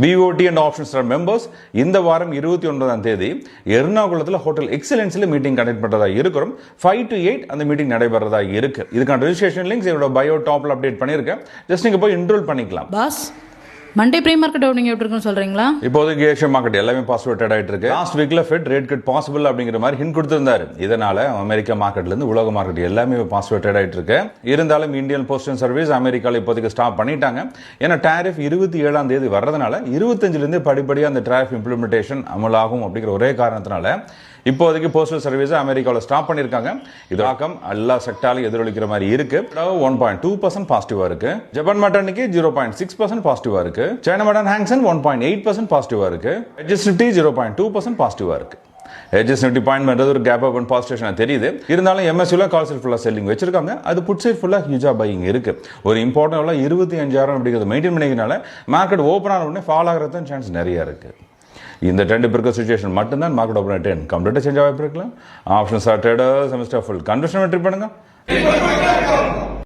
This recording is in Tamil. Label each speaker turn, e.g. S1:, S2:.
S1: BOT and Option Star members இந்த வாரம் 29ஆம் தேதி எர்ணாகுளத்தில் ஹோட்டல் எக்ஸலன்ஸ்ல மீட்டிங் கண்டக்ட் பண்றதா இருக்கிறோம். 5 to 8 அந்த மீட்டிங் நடைபெறதா இருக்கு. இதுக்கான ரெஜிஸ்ட்ரேஷன் லிங்க்ஸ் என்னோட பயோ டாப்ல அப்டேட் பண்ணிருக்கேன். ஜஸ்ட் நீங்க போய் என்ரோல் பண்ணிக்கலாம்.
S2: Boss Monday pre market opening எப்படி இருக்குன்னு சொல்றீங்களா?
S1: இப்போதைக்கு ஏஷியன் மார்க்கெட் எல்லாமே பாசிட்டிவ் ட்ரேட் ஆயிட்டு இருக்கு. லாஸ்ட் வீக்ல ஃபெட் ரேட் கட் பாசிபிள் அப்படிங்கிற மாதிரி ஹிண்ட் கொடுத்திருந்தாரு. இதனால அமெரிக்கா மார்க்கெட்ல இருந்து உலக மார்க்கெட் எல்லாமே பாசிட்டிவ் ட்ரேட் ஆயிட்டு இருக்கு. இருந்தாலும் இந்தியன் போஸ்டல் சர்வீஸ் அமெரிக்கால இப்போதைக்கு ஸ்டாப் பண்ணிட்டாங்க. ஏன்னா டாரிஃப் 27ஆம் தேதி வர்றதுனால 25ல இருந்து படிப்படியாக அந்த டாரிஃப் இம்ப்ளிமெண்டேஷன் அமலாகும் அப்படிங்கிற ஒரே காரணத்தினால இப்போதைக்கு போஸ்டல் சர்வீஸ் அமெரிக்காவில் ஸ்டாப் பண்ணிருக்காங்க. இது தாக்கம் எல்லா செக்டாரையும் எதிரொலிக்கிற மாதிரி இருக்கு. 1.2% பாசிட்டிவா இருக்கு. ஜப்பான் மார்க்கெட் 0.6% பாசிட்டிவா இருக்கு. சைனா மார்க்கெட் ஹாங்சென் 1.8% பாசிட்டிவா இருக்கு. ஹெச்எஸ் நிஃப்டி 0.2% பாசிட்டிவா இருக்கு. ஹெச்எஸ் நிஃப்டி பாயிண்ட் பண்றது ஒரு கேப் அப் அண்ட் பாசிட்டிவ் தெரியுது. இருந்தாலும் எம்எஸ்யூல கால் சைட் ஃபுல்லா செல்லிங் வச்சிருக்காங்க. அது புட் சைட் ஃபுல்லா ஹியூஜா பையிங் இருக்கு. ஒரு இம்பார்ட்டன்ட் 25,000 அப்படிங்கிறது மெயின்டைன் பண்ணிக்கிறனால மார்க்கெட் ஓப்பன் ஆன உடனே ஃபால் ஆகிறது சான்ஸ் நிறைய இருக்கு. இந்த ட்ரெண்ட் இருக்க சிச்சுவேஷன் மட்டும்தான் மார்க்கெட் ஓப்பன் 10 கம்ப்ளீட்டாக சேஞ்ச் ஆகி இருக்கலாம். Options trader semester full conversion trip பண்ணுங்க.